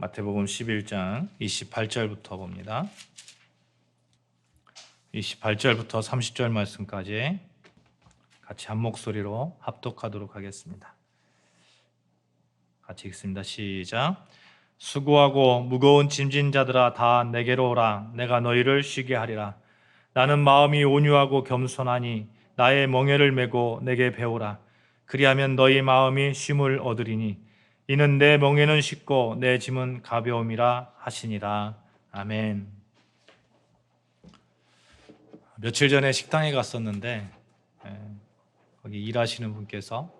마태복음 11장 28절부터 봅니다. 28절부터 30절 말씀까지 같이 한 목소리로 합독하도록 하겠습니다. 같이 읽습니다. 시작. 수고하고 무거운 짐진 자들아 다 내게로 오라. 내가 너희를 쉬게 하리라. 나는 마음이 온유하고 겸손하니 나의 멍에를 메고 내게 배우라. 그리하면 너희 마음이 쉼을 얻으리니 이는 내 멍에는 쉽고 내 짐은 가벼움이라 하시니라. 아멘. 며칠 전에 식당에 갔었는데 거기 일하시는 분께서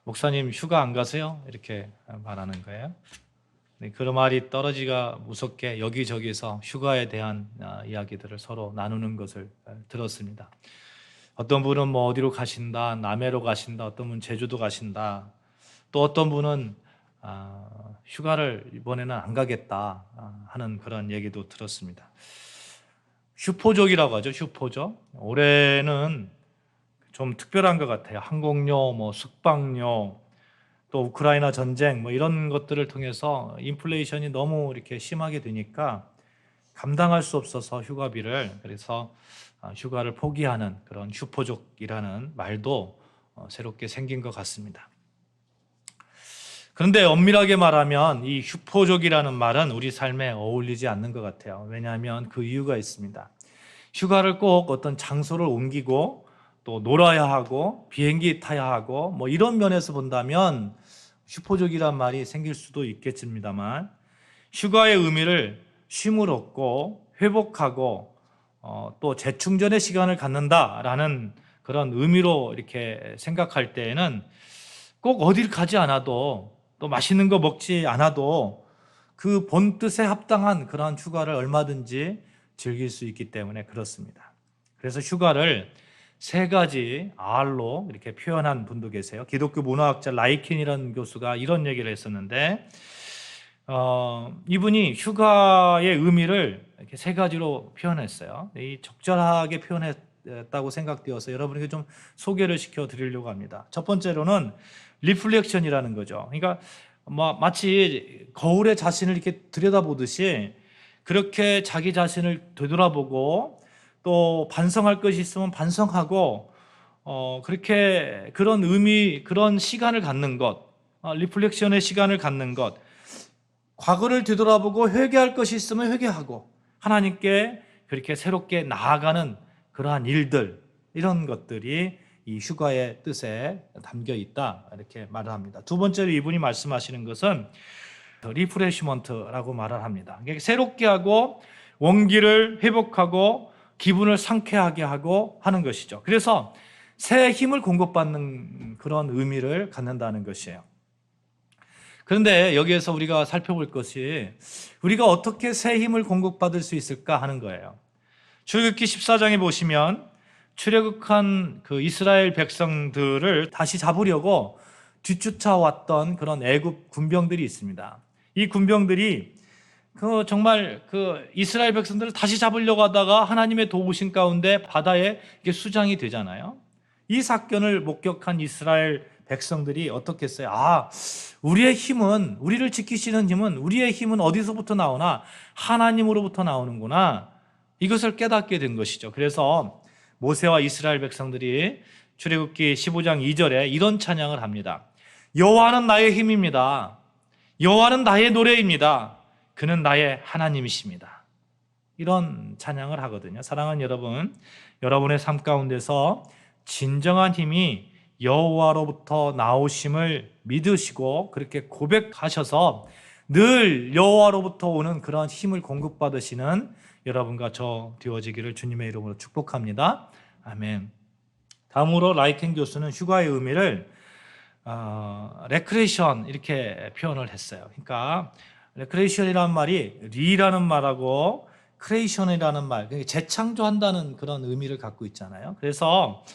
목사님 휴가 안 가세요? 이렇게 말하는 거예요. 그런 말이 떨어지기가 무섭게 여기저기서 휴가에 대한 이야기들을 서로 나누는 것을 들었습니다. 어떤 분은 뭐 어디로 가신다, 남해로 가신다, 어떤 분은 제주도 가신다, 또 어떤 분은 휴가를 이번에는 안 가겠다 하는 그런 얘기도 들었습니다. 휴포족이라고 하죠. 휴포족. 올해는 좀 특별한 것 같아요. 항공료, 뭐 숙박료, 또 우크라이나 전쟁 뭐 이런 것들을 통해서 인플레이션이 너무 이렇게 심하게 되니까 감당할 수 없어서 휴가비를, 그래서 휴가를 포기하는 그런 휴포족이라는 말도 새롭게 생긴 것 같습니다. 그런데 엄밀하게 말하면 이 휴포족이라는 말은 우리 삶에 어울리지 않는 것 같아요. 왜냐하면 그 이유가 있습니다. 휴가를 꼭 어떤 장소를 옮기고 또 놀아야 하고 비행기 타야 하고 뭐 이런 면에서 본다면 휴포족이란 말이 생길 수도 있겠습니다만, 휴가의 의미를 쉼을 얻고 회복하고 또 재충전의 시간을 갖는다라는 그런 의미로 이렇게 생각할 때에는 꼭 어딜 가지 않아도 또 맛있는 거 먹지 않아도 그 본 뜻에 합당한 그런 휴가를 얼마든지 즐길 수 있기 때문에 그렇습니다. 그래서 휴가를 세 가지 R로 이렇게 표현한 분도 계세요. 기독교 문화학자 라이킨이라는 교수가 이런 얘기를 했었는데, 이분이 휴가의 의미를 이렇게 세 가지로 표현했어요. 이 적절하게 표현했다고 생각되어서 여러분에게 좀 소개를 시켜드리려고 합니다. 첫 번째로는 리플렉션이라는 거죠. 그러니까 마치 거울에 자신을 이렇게 들여다보듯이 그렇게 자기 자신을 되돌아보고 또 반성할 것이 있으면 반성하고 그렇게 그런 의미, 그런 시간을 갖는 것, 리플렉션의 시간을 갖는 것, 과거를 되돌아보고 회개할 것이 있으면 회개하고 하나님께 그렇게 새롭게 나아가는 그러한 일들, 이런 것들이 이 휴가의 뜻에 담겨 있다, 이렇게 말을 합니다. 두 번째로 이분이 말씀하시는 것은 리프레시먼트라고 말을 합니다. 새롭게 하고 원기를 회복하고 기분을 상쾌하게 하고 하는 것이죠. 그래서 새 힘을 공급받는 그런 의미를 갖는다는 것이에요. 그런데 여기에서 우리가 살펴볼 것이 우리가 어떻게 새 힘을 공급받을 수 있을까 하는 거예요. 출애굽기 14장에 보시면 출애굽한 그 이스라엘 백성들을 다시 잡으려고 뒤쫓아왔던 그런 애굽 군병들이 있습니다. 이 군병들이 정말 이스라엘 백성들을 다시 잡으려고 하다가 하나님의 도우심 가운데 바다에 수장이 되잖아요. 이 사건을 목격한 이스라엘 백성들이 어떻게 했어요? 우리의 힘은, 우리를 지키시는 힘은, 우리의 힘은 어디서부터 나오나? 하나님으로부터 나오는구나. 이것을 깨닫게 된 것이죠. 그래서 모세와 이스라엘 백성들이 출애굽기 15장 2절에 이런 찬양을 합니다. 여호와는 나의 힘입니다. 여호와는 나의 노래입니다. 그는 나의 하나님이십니다. 이런 찬양을 하거든요. 사랑하는 여러분, 여러분의 삶 가운데서 진정한 힘이 여호와로부터 나오심을 믿으시고 그렇게 고백하셔서 늘 여호와로부터 오는 그런 힘을 공급받으시는 여러분과 저 되어지기를 주님의 이름으로 축복합니다. 아멘. 다음으로 라이켄 교수는 휴가의 의미를 레크레이션 이렇게 표현을 했어요. 그러니까 레크레이션이라는 말이 리라는 말하고 크레이션이라는 말, 재창조한다는 그런 의미를 갖고 있잖아요. 그래서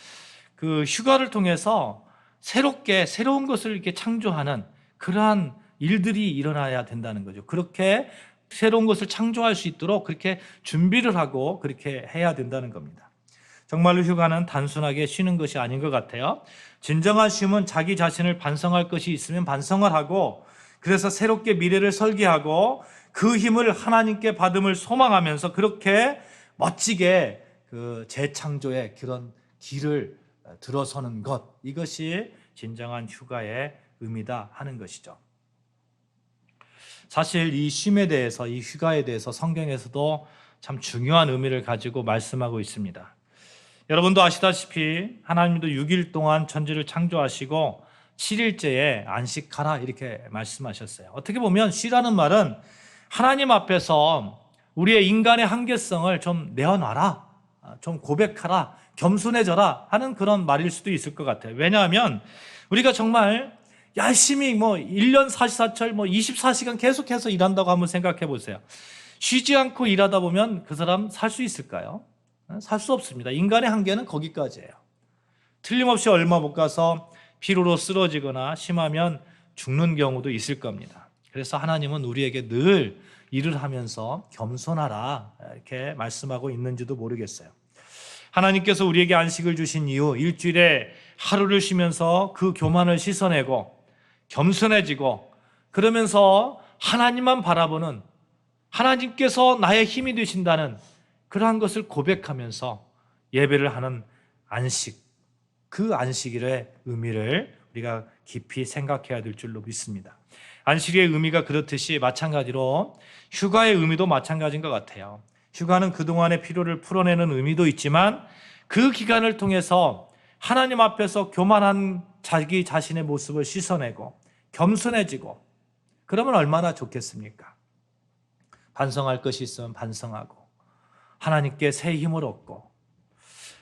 그 휴가를 통해서 새로운 것을 이렇게 창조하는 그러한 일들이 일어나야 된다는 거죠. 그렇게 새로운 것을 창조할 수 있도록 그렇게 준비를 하고 그렇게 해야 된다는 겁니다. 정말로 휴가는 단순하게 쉬는 것이 아닌 것 같아요. 진정한 쉼은 자기 자신을 반성할 것이 있으면 반성을 하고 그래서 새롭게 미래를 설계하고 그 힘을 하나님께 받음을 소망하면서 그렇게 멋지게 그 재창조의 그런 길을 들어서는 것, 이것이 진정한 휴가의 의미다 하는 것이죠. 사실 이 쉼에 대해서, 이 휴가에 대해서 성경에서도 참 중요한 의미를 가지고 말씀하고 있습니다. 여러분도 아시다시피 하나님도 6일 동안 천지를 창조하시고 7일째에 안식하라 이렇게 말씀하셨어요. 어떻게 보면 쉬라는 말은 하나님 앞에서 우리의 인간의 한계성을 좀 내어놔라, 좀 고백하라, 겸손해져라 하는 그런 말일 수도 있을 것 같아요. 왜냐하면 우리가 정말 열심히 1년 44철 24시간 계속해서 일한다고 한번 생각해 보세요. 쉬지 않고 일하다 보면 그 사람 살 수 있을까요? 살 수 없습니다. 인간의 한계는 거기까지예요. 틀림없이 얼마 못 가서 피로로 쓰러지거나 심하면 죽는 경우도 있을 겁니다. 그래서 하나님은 우리에게 늘 일을 하면서 겸손하라 이렇게 말씀하고 있는지도 모르겠어요. 하나님께서 우리에게 안식을 주신 이유, 일주일에 하루를 쉬면서 그 교만을 씻어내고 겸손해지고 그러면서 하나님만 바라보는, 하나님께서 나의 힘이 되신다는 그러한 것을 고백하면서 예배를 하는 안식, 그 안식일의 의미를 우리가 깊이 생각해야 될 줄로 믿습니다. 안식일의 의미가 그렇듯이 마찬가지로 휴가의 의미도 마찬가지인 것 같아요. 휴가는 그동안의 피로를 풀어내는 의미도 있지만 그 기간을 통해서 하나님 앞에서 교만한 자기 자신의 모습을 씻어내고 겸손해지고 그러면 얼마나 좋겠습니까? 반성할 것이 있으면 반성하고 하나님께 새 힘을 얻고,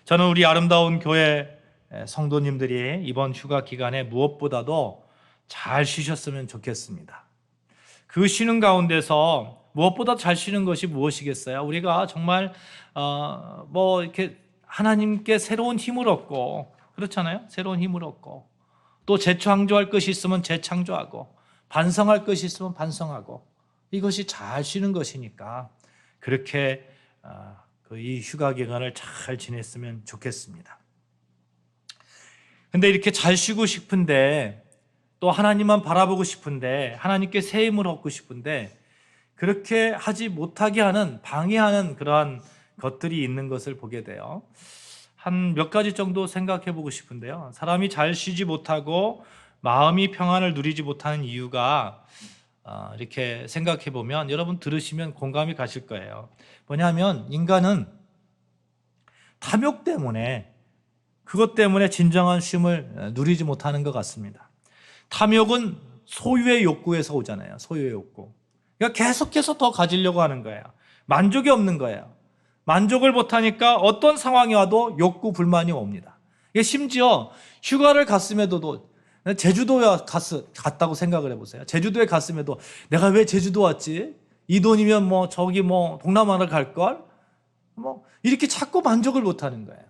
저는 우리 아름다운 교회 성도님들이 이번 휴가 기간에 무엇보다도 잘 쉬셨으면 좋겠습니다. 그 쉬는 가운데서 무엇보다 잘 쉬는 것이 무엇이겠어요? 우리가 정말 이렇게 하나님께 새로운 힘을 얻고, 그렇잖아요? 새로운 힘을 얻고 또 재창조할 것이 있으면 재창조하고 반성할 것이 있으면 반성하고, 이것이 잘 쉬는 것이니까 그렇게 이 휴가 기간을 잘 지냈으면 좋겠습니다. 근데 이렇게 잘 쉬고 싶은데 또 하나님만 바라보고 싶은데 하나님께 새 힘을 얻고 싶은데 그렇게 하지 못하게 하는, 방해하는 그러한 것들이 있는 것을 보게 돼요. 한 몇 가지 정도 생각해 보고 싶은데요. 사람이 잘 쉬지 못하고 마음이 평안을 누리지 못하는 이유가 이렇게 생각해 보면 여러분 들으시면 공감이 가실 거예요. 뭐냐면 인간은 탐욕 때문에, 그것 때문에 진정한 쉼을 누리지 못하는 것 같습니다. 탐욕은 소유의 욕구에서 오잖아요. 소유의 욕구. 그러니까 계속해서 더 가지려고 하는 거예요. 만족이 없는 거예요. 만족을 못하니까 어떤 상황이 와도 욕구, 불만이 옵니다. 심지어 휴가를 갔음에도, 제주도에 갔다고 생각을 해보세요. 제주도에 갔음에도 내가 왜 제주도 왔지? 이 돈이면 저기 동남아를 갈걸? 이렇게 자꾸 만족을 못하는 거예요.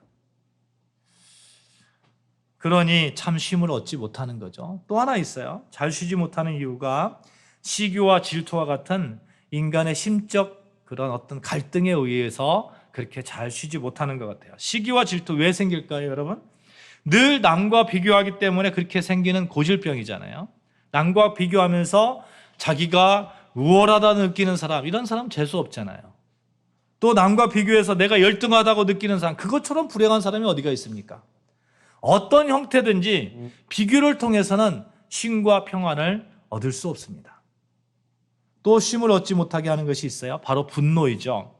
그러니 참 쉼을 얻지 못하는 거죠. 또 하나 있어요. 잘 쉬지 못하는 이유가 시기와 질투와 같은 인간의 심적 그런 어떤 갈등에 의해서 그렇게 잘 쉬지 못하는 것 같아요. 시기와 질투 왜 생길까요, 여러분? 늘 남과 비교하기 때문에 그렇게 생기는 고질병이잖아요. 남과 비교하면서 자기가 우월하다 느끼는 사람, 이런 사람 재수 없잖아요. 또 남과 비교해서 내가 열등하다고 느끼는 사람, 그것처럼 불행한 사람이 어디가 있습니까? 어떤 형태든지 비교를 통해서는 쉼과 평안을 얻을 수 없습니다. 또 쉼을 얻지 못하게 하는 것이 있어요. 바로 분노이죠.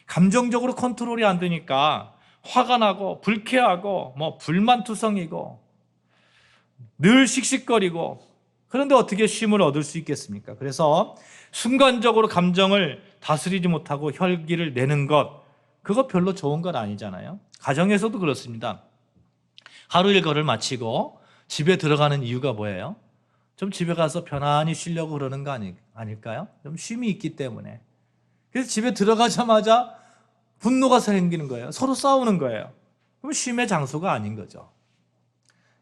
감정적으로 컨트롤이 안 되니까 화가 나고 불쾌하고 불만투성이고 늘 씩씩거리고, 그런데 어떻게 쉼을 얻을 수 있겠습니까? 그래서 순간적으로 감정을 다스리지 못하고 혈기를 내는 것, 그거 별로 좋은 건 아니잖아요. 가정에서도 그렇습니다. 하루 일과를 마치고 집에 들어가는 이유가 뭐예요? 좀 집에 가서 편안히 쉬려고 그러는 거 아닐까요? 좀 쉼이 있기 때문에. 그래서 집에 들어가자마자 분노가 생기는 거예요. 서로 싸우는 거예요. 그럼 쉼의 장소가 아닌 거죠.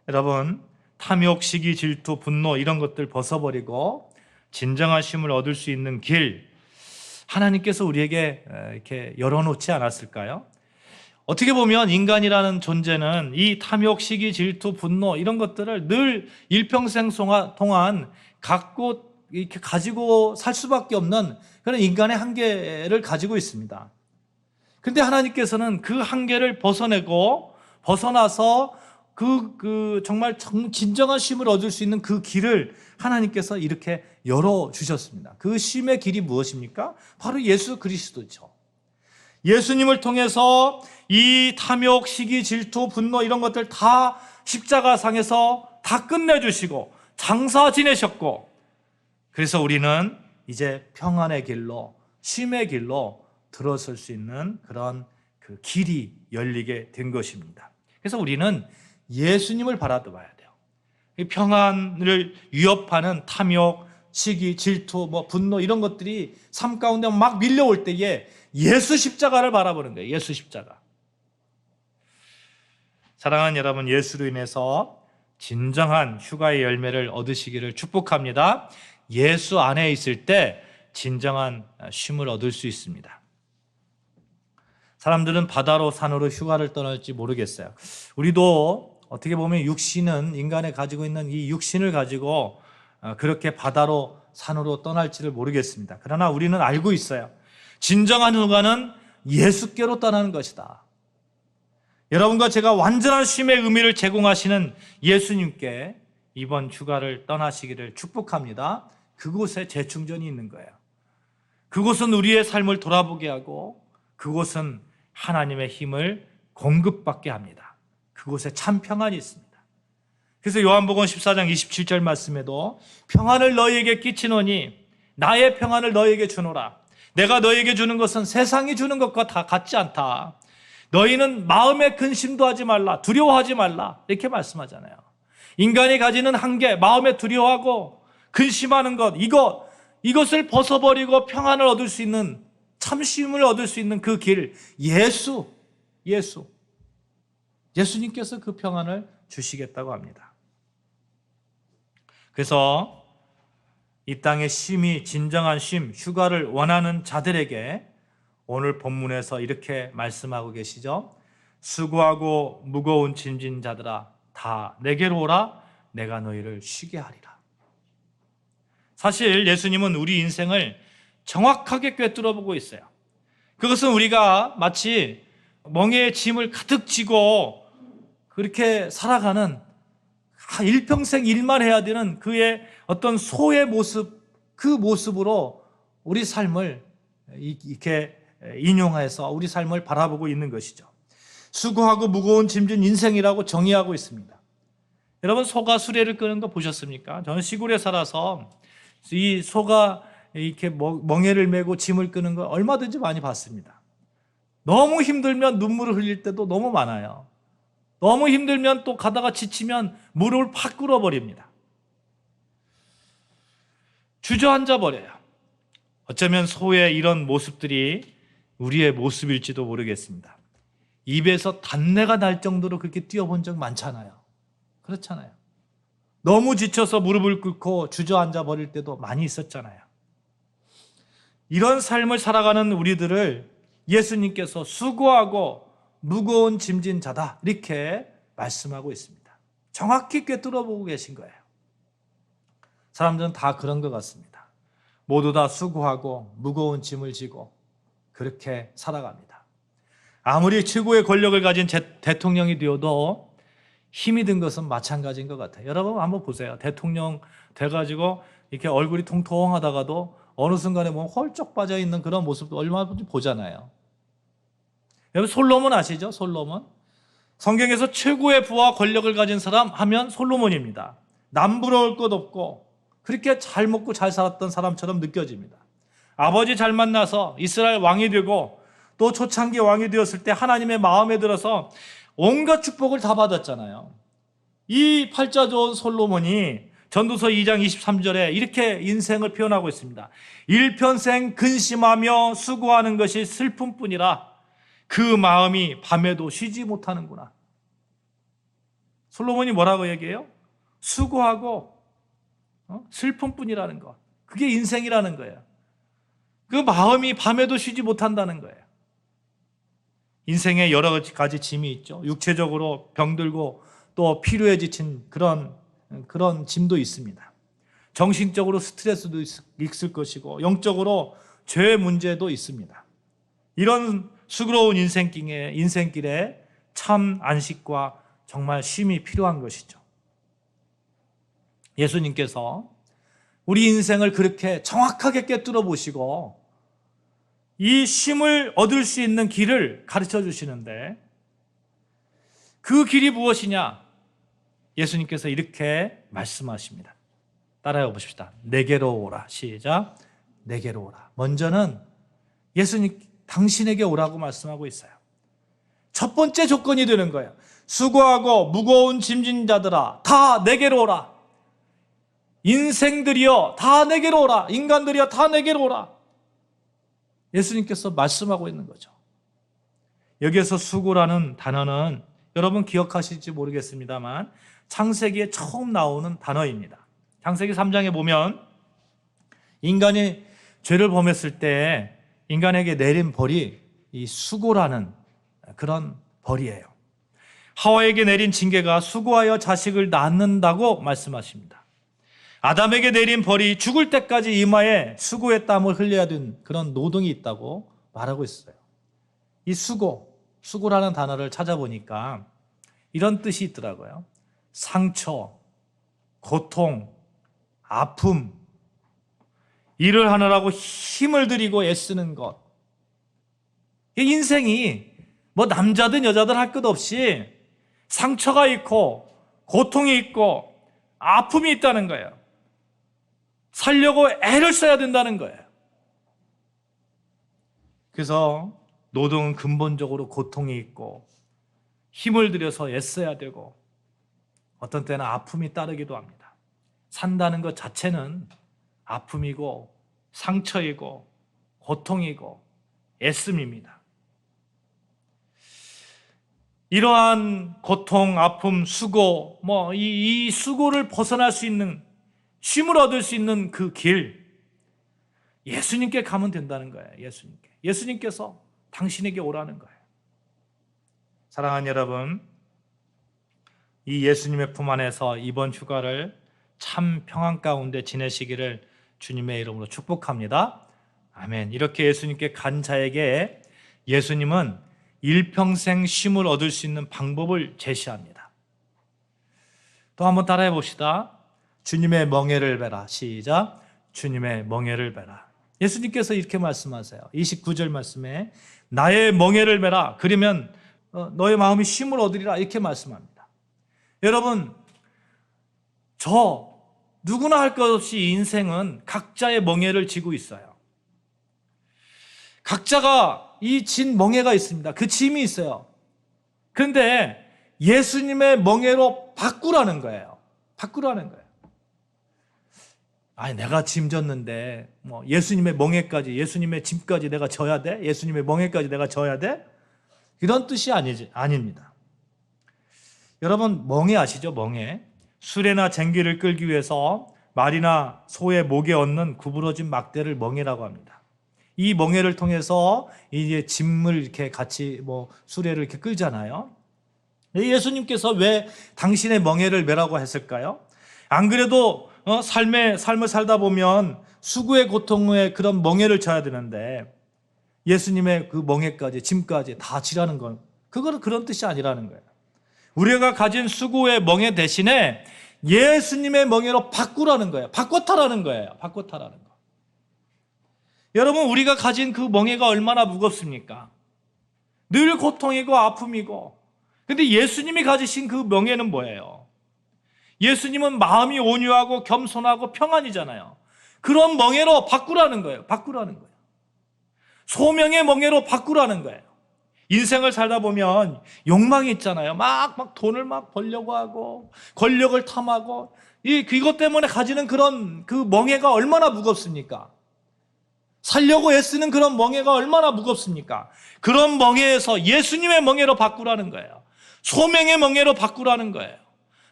여러분, 탐욕, 시기, 질투, 분노 이런 것들 벗어버리고 진정한 쉼을 얻을 수 있는 길, 하나님께서 우리에게 이렇게 열어놓지 않았을까요? 어떻게 보면 인간이라는 존재는 이 탐욕, 시기, 질투, 분노 이런 것들을 늘 일평생 동안 갖고 이렇게 가지고 살 수밖에 없는 그런 인간의 한계를 가지고 있습니다. 그런데 하나님께서는 그 한계를 벗어나서 정말 진정한 쉼을 얻을 수 있는 그 길을 하나님께서 이렇게 열어주셨습니다. 그 쉼의 길이 무엇입니까? 바로 예수 그리스도죠. 예수님을 통해서 이 탐욕, 시기, 질투, 분노 이런 것들 다 십자가상에서 다 끝내주시고 장사 지내셨고, 그래서 우리는 이제 평안의 길로, 쉼의 길로 들어설 수 있는 그런 그 길이 열리게 된 것입니다. 그래서 우리는 예수님을 바라봐야 돼요. 이 평안을 위협하는 탐욕, 시기, 질투, 분노 이런 것들이 삶 가운데 막 밀려올 때에 예수 십자가를 바라보는 거예요. 예수 십자가. 사랑하는 여러분, 예수로 인해서 진정한 휴가의 열매를 얻으시기를 축복합니다. 예수 안에 있을 때 진정한 쉼을 얻을 수 있습니다. 사람들은 바다로 산으로 휴가를 떠날지 모르겠어요. 우리도 어떻게 보면 육신은, 인간이 가지고 있는 이 육신을 가지고 그렇게 바다로 산으로 떠날지를 모르겠습니다. 그러나 우리는 알고 있어요. 진정한 휴가는 예수께로 떠나는 것이다. 여러분과 제가 완전한 쉼의 의미를 제공하시는 예수님께 이번 휴가를 떠나시기를 축복합니다. 그곳에 재충전이 있는 거예요. 그곳은 우리의 삶을 돌아보게 하고, 그곳은 하나님의 힘을 공급받게 합니다. 그곳에 참 평안이 있습니다. 그래서 요한복음 14장 27절 말씀에도 평안을 너희에게 끼치노니 나의 평안을 너희에게 주노라. 내가 너희에게 주는 것은 세상이 주는 것과 다 같지 않다. 너희는 마음에 근심도 하지 말라, 두려워하지 말라, 이렇게 말씀하잖아요. 인간이 가지는 한계, 마음에 두려워하고 근심하는 것, 이것을 벗어버리고 평안을 얻을 수 있는, 참쉼을 얻을 수 있는 그 길, 예수님께서 그 평안을 주시겠다고 합니다. 그래서 이 땅의 쉼이, 진정한 쉼, 휴가를 원하는 자들에게 오늘 본문에서 이렇게 말씀하고 계시죠. 수고하고 무거운 짐진 자들아 다 내게로 오라. 내가 너희를 쉬게 하리라. 사실 예수님은 우리 인생을 정확하게 꿰뚫어 보고 있어요. 그것은 우리가 마치 멍에의 짐을 가득 지고 그렇게 살아가는, 일평생 일만 해야 되는 그의 어떤 소의 모습, 그 모습으로 우리 삶을 이렇게 인용해서 우리 삶을 바라보고 있는 것이죠. 수고하고 무거운 짐진 인생이라고 정의하고 있습니다. 여러분, 소가 수레를 끄는 거 보셨습니까? 저는 시골에 살아서 이 소가 이렇게 멍에를 메고 짐을 끄는 거 얼마든지 많이 봤습니다. 너무 힘들면 눈물을 흘릴 때도 너무 많아요. 너무 힘들면 또 가다가 지치면 무릎을 팍 꿇어버립니다. 주저앉아 버려요. 어쩌면 소의 이런 모습들이 우리의 모습일지도 모르겠습니다. 입에서 단내가 날 정도로 그렇게 뛰어본 적 많잖아요. 그렇잖아요. 너무 지쳐서 무릎을 꿇고 주저앉아 버릴 때도 많이 있었잖아요. 이런 삶을 살아가는 우리들을 예수님께서 수고하고 무거운 짐진 자다, 이렇게 말씀하고 있습니다. 정확히 꿰뚫어 보고 계신 거예요. 사람들은 다 그런 것 같습니다. 모두 다 수고하고 무거운 짐을 지고 그렇게 살아갑니다. 아무리 최고의 권력을 가진 대통령이 되어도 힘이 든 것은 마찬가지인 것 같아요. 여러분 한번 보세요. 대통령 돼가지고 이렇게 얼굴이 통통하다가도 어느 순간에 보면 헐쩍 빠져있는 그런 모습도 얼마든지 보잖아요. 여러분 솔로몬 아시죠? 솔로몬. 성경에서 최고의 부와 권력을 가진 사람 하면 솔로몬입니다. 남부러울 것 없고 그렇게 잘 먹고 잘 살았던 사람처럼 느껴집니다. 아버지 잘 만나서 이스라엘 왕이 되고 또 초창기 왕이 되었을 때 하나님의 마음에 들어서 온갖 축복을 다 받았잖아요. 이 팔자 좋은 솔로몬이 전도서 2장 23절에 이렇게 인생을 표현하고 있습니다. 일평생 근심하며 수고하는 것이 슬픔뿐이라 그 마음이 밤에도 쉬지 못하는구나. 솔로몬이 뭐라고 얘기해요? 수고하고 슬픔뿐이라는 것. 그게 인생이라는 거예요. 그 마음이 밤에도 쉬지 못한다는 거예요. 인생에 여러 가지 짐이 있죠. 육체적으로 병들고 또 피로에 지친 그런 짐도 있습니다. 정신적으로 스트레스도 있을 것이고 영적으로 죄 문제도 있습니다. 이런 수고로운 인생길에 참 안식과 정말 쉼이 필요한 것이죠. 예수님께서 우리 인생을 그렇게 정확하게 꿰뚫어 보시고 이 쉼을 얻을 수 있는 길을 가르쳐 주시는데 그 길이 무엇이냐? 예수님께서 이렇게 말씀하십니다. 따라해 보십시다. 내게로 오라. 시작. 내게로 오라. 먼저는 예수님 당신에게 오라고 말씀하고 있어요. 첫 번째 조건이 되는 거예요. 수고하고 무거운 짐진 자들아 다 내게로 오라. 인생들이여 다 내게로 오라. 인간들이여 다 내게로 오라. 예수님께서 말씀하고 있는 거죠. 여기에서 수고라는 단어는 여러분 기억하실지 모르겠습니다만 창세기에 처음 나오는 단어입니다. 창세기 3장에 보면 인간이 죄를 범했을 때 인간에게 내린 벌이 이 수고라는 그런 벌이에요. 하와에게 내린 징계가 수고하여 자식을 낳는다고 말씀하십니다. 아담에게 내린 벌이 죽을 때까지 이마에 수고의 땀을 흘려야 되는 그런 노동이 있다고 말하고 있어요. 이 수고라는 단어를 찾아보니까 이런 뜻이 있더라고요. 상처, 고통, 아픔, 일을 하느라고 힘을 들이고 애쓰는 것. 인생이 뭐 남자든 여자든 할 것 없이 상처가 있고 고통이 있고 아픔이 있다는 거예요. 살려고 애를 써야 된다는 거예요. 그래서 노동은 근본적으로 고통이 있고 힘을 들여서 애써야 되고 어떤 때는 아픔이 따르기도 합니다. 산다는 것 자체는 아픔이고 상처이고 고통이고 애씀입니다. 이러한 고통, 아픔, 수고, 이 수고를 벗어날 수 있는, 쉼을 얻을 수 있는 그 길, 예수님께 가면 된다는 거예요. 예수님께서 당신에게 오라는 거예요. 사랑하는 여러분, 이 예수님의 품 안에서 이번 휴가를 참 평안 가운데 지내시기를 주님의 이름으로 축복합니다. 아멘. 이렇게 예수님께 간 자에게 예수님은 일평생 쉼을 얻을 수 있는 방법을 제시합니다. 또 한번 따라해 봅시다. 주님의 멍에를 베라. 시작. 주님의 멍에를 베라. 예수님께서 이렇게 말씀하세요. 29절 말씀에 나의 멍에를 베라. 그러면 너의 마음이 쉼을 얻으리라. 이렇게 말씀합니다. 여러분, 누구나 할 것 없이 인생은 각자의 멍에를 지고 있어요. 각자가 이 진 멍에가 있습니다. 그 짐이 있어요. 그런데 예수님의 멍에로 바꾸라는 거예요. 바꾸라는 거예요. 아니, 내가 짐 졌는데 예수님의 멍에까지, 예수님의 짐까지 내가 져야 돼? 예수님의 멍에까지 내가 져야 돼? 이런 뜻이 아닙니다. 여러분, 멍에 아시죠? 멍에. 수레나 쟁기를 끌기 위해서 말이나 소의 목에 얹는 구부러진 막대를 멍에라고 합니다. 이 멍에를 통해서 이제 짐을 이렇게 같이 수레를 이렇게 끌잖아요. 예수님께서 왜 당신의 멍에를 메라고 했을까요? 안 그래도 삶을 살다 보면 수고의 고통의 그런 멍에를 져야 되는데 예수님의 그 멍에까지, 짐까지 다 지라는 건 그거는 그런 뜻이 아니라는 거예요. 우리가 가진 수고의 멍에 대신에 예수님의 멍에로 바꾸라는 거예요. 바꿔 타라는 거예요. 바꿔 타라는 거. 여러분, 우리가 가진 그 멍에가 얼마나 무겁습니까? 늘 고통이고 아픔이고. 근데 예수님이 가지신 그 멍에는 뭐예요? 예수님은 마음이 온유하고 겸손하고 평안이잖아요. 그런 멍에로 바꾸라는 거예요. 바꾸라는 거예요. 소명의 멍에로 바꾸라는 거예요. 인생을 살다 보면 욕망이 있잖아요. 막 돈을 막 벌려고 하고 권력을 탐하고 이것 때문에 가지는 그런 그 멍에가 얼마나 무겁습니까? 살려고 애쓰는 그런 멍에가 얼마나 무겁습니까? 그런 멍에에서 예수님의 멍에로 바꾸라는 거예요. 소명의 멍에로 바꾸라는 거예요.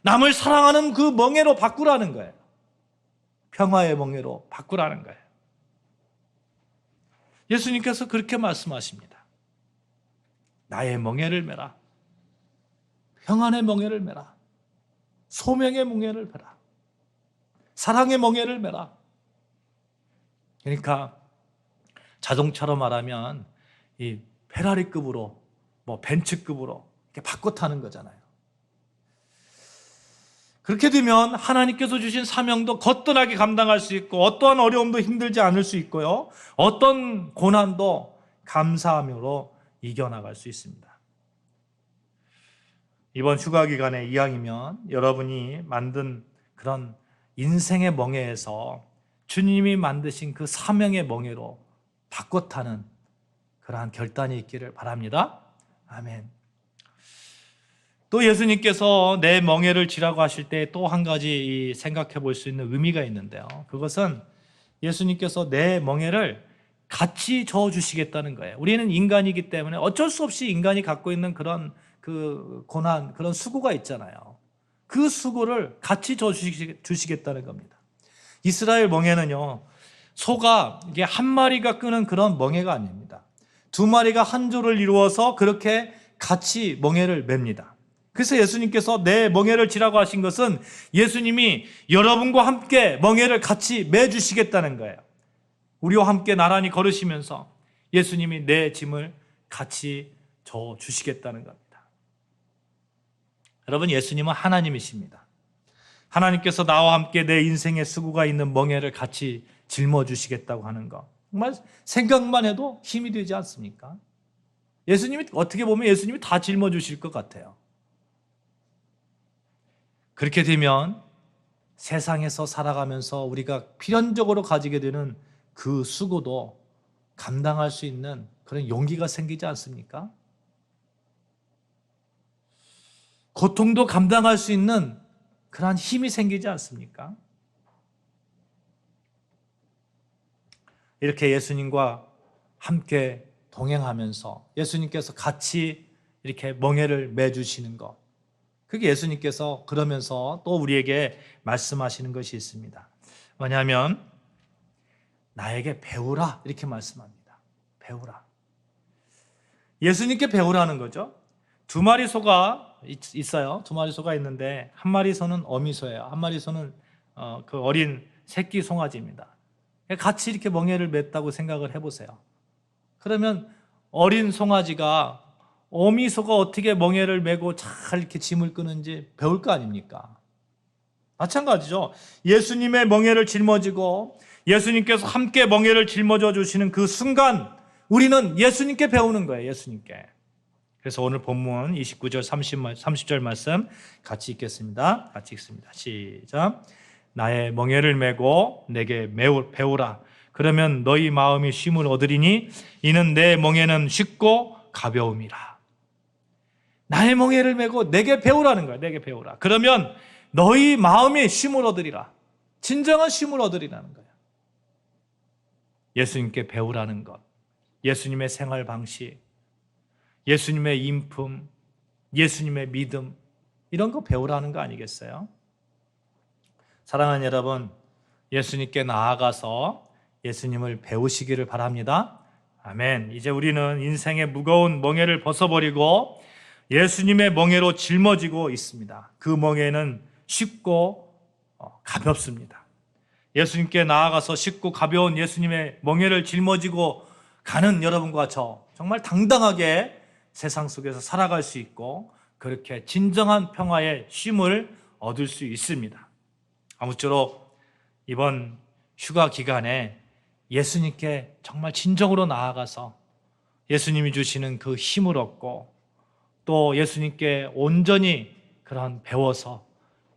남을 사랑하는 그 멍에로 바꾸라는 거예요. 평화의 멍에로 바꾸라는 거예요. 예수님께서 그렇게 말씀하십니다. 나의 멍에를 메라. 평안의 멍에를 메라. 소명의 멍에를 베라. 사랑의 멍에를 매라. 그러니까 자동차로 말하면 이 페라리급으로, 벤츠급으로 이렇게 바꿔 타는 거잖아요. 그렇게 되면 하나님께서 주신 사명도 거뜬하게 감당할 수 있고, 어떠한 어려움도 힘들지 않을 수 있고요, 어떤 고난도 감사함으로 이겨나갈 수 있습니다. 이번 휴가 기간에 이왕이면 여러분이 만든 그런 인생의 멍에에서 주님이 만드신 그 사명의 멍에로 바꿔 타는 그러한 결단이 있기를 바랍니다. 아멘. 또 예수님께서 내 멍에를 지라고 하실 때 또 한 가지 생각해 볼 수 있는 의미가 있는데요. 그것은 예수님께서 내 멍에를 같이 저어 주시겠다는 거예요. 우리는 인간이기 때문에 어쩔 수 없이 인간이 갖고 있는 그런 그 고난, 그런 수고가 있잖아요. 그 수고를 같이 저어 주시겠다는 겁니다. 이스라엘 멍에는요, 소가 이게 한 마리가 끄는 그런 멍에가 아닙니다. 두 마리가 한 조를 이루어서 그렇게 같이 멍에를 맵니다. 그래서 예수님께서 내 멍에를 지라고 하신 것은 예수님이 여러분과 함께 멍에를 같이 매주시겠다는 거예요. 우리와 함께 나란히 걸으시면서 예수님이 내 짐을 같이 져 주시겠다는 겁니다. 여러분, 예수님은 하나님이십니다. 하나님께서 나와 함께 내 인생의 수고가 있는 멍에를 같이 짊어주시겠다고 하는 것, 정말 생각만 해도 힘이 되지 않습니까? 예수님이, 어떻게 보면 예수님이 다 짊어주실 것 같아요. 그렇게 되면 세상에서 살아가면서 우리가 필연적으로 가지게 되는 그 수고도 감당할 수 있는 그런 용기가 생기지 않습니까? 고통도 감당할 수 있는 그러한 힘이 생기지 않습니까? 이렇게 예수님과 함께 동행하면서 예수님께서 같이 이렇게 멍에를 매주시는 것, 그게 예수님께서 그러면서 또 우리에게 말씀하시는 것이 있습니다. 뭐냐면 나에게 배우라, 이렇게 말씀합니다. 배우라. 예수님께 배우라는 거죠. 두 마리 소가 있어요. 두 마리 소가 있는데 한 마리 소는 어미소예요. 한 마리 소는 그 어린 새끼 송아지입니다. 같이 이렇게 멍에를 맸다고 생각을 해보세요. 그러면 어린 송아지가 어미소가 어떻게 멍에를 메고 잘 이렇게 짐을 끄는지 배울 거 아닙니까? 마찬가지죠. 예수님의 멍에를 짊어지고 예수님께서 함께 멍에를 짊어져 주시는 그 순간 우리는 예수님께 배우는 거예요. 예수님께. 그래서 오늘 본문 29절 30절 말씀 같이 읽겠습니다. 같이 읽습니다. 시작. 나의 멍에를 메고 내게 배우라. 그러면 너희 마음이 쉼을 얻으리니 이는 내 멍에는 쉽고 가벼움이라. 나의 멍에를 메고 내게 배우라는 거야. 내게 배우라. 그러면 너희 마음이 쉼을 얻으리라. 진정한 쉼을 얻으리라는 거야. 예수님께 배우라는 것, 예수님의 생활 방식, 예수님의 인품, 예수님의 믿음, 이런 거 배우라는 거 아니겠어요? 사랑하는 여러분, 예수님께 나아가서 예수님을 배우시기를 바랍니다. 아멘. 이제 우리는 인생의 무거운 멍에를 벗어버리고 예수님의 멍에로 짊어지고 있습니다. 그 멍에는 쉽고 가볍습니다. 예수님께 나아가서 쉽고 가벼운 예수님의 멍에를 짊어지고 가는 여러분과 저, 정말 당당하게 세상 속에서 살아갈 수 있고 그렇게 진정한 평화의 쉼을 얻을 수 있습니다. 아무쪼록 이번 휴가 기간에 예수님께 정말 진정으로 나아가서 예수님이 주시는 그 힘을 얻고 또 예수님께 온전히 그런 배워서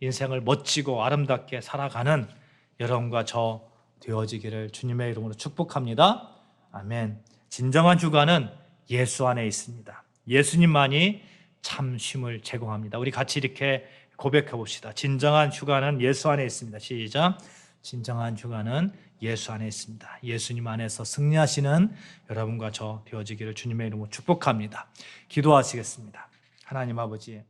인생을 멋지고 아름답게 살아가는 여러분과 저 되어지기를 주님의 이름으로 축복합니다. 아멘. 진정한 휴가는 예수 안에 있습니다. 예수님만이 참 쉼을 제공합니다. 우리 같이 이렇게 고백해 봅시다. 진정한 휴가는 예수 안에 있습니다. 시작. 진정한 휴가는 예수 안에 있습니다. 예수님 안에서 승리하시는 여러분과 저 되어지기를 주님의 이름으로 축복합니다. 기도하시겠습니다. 하나님 아버지,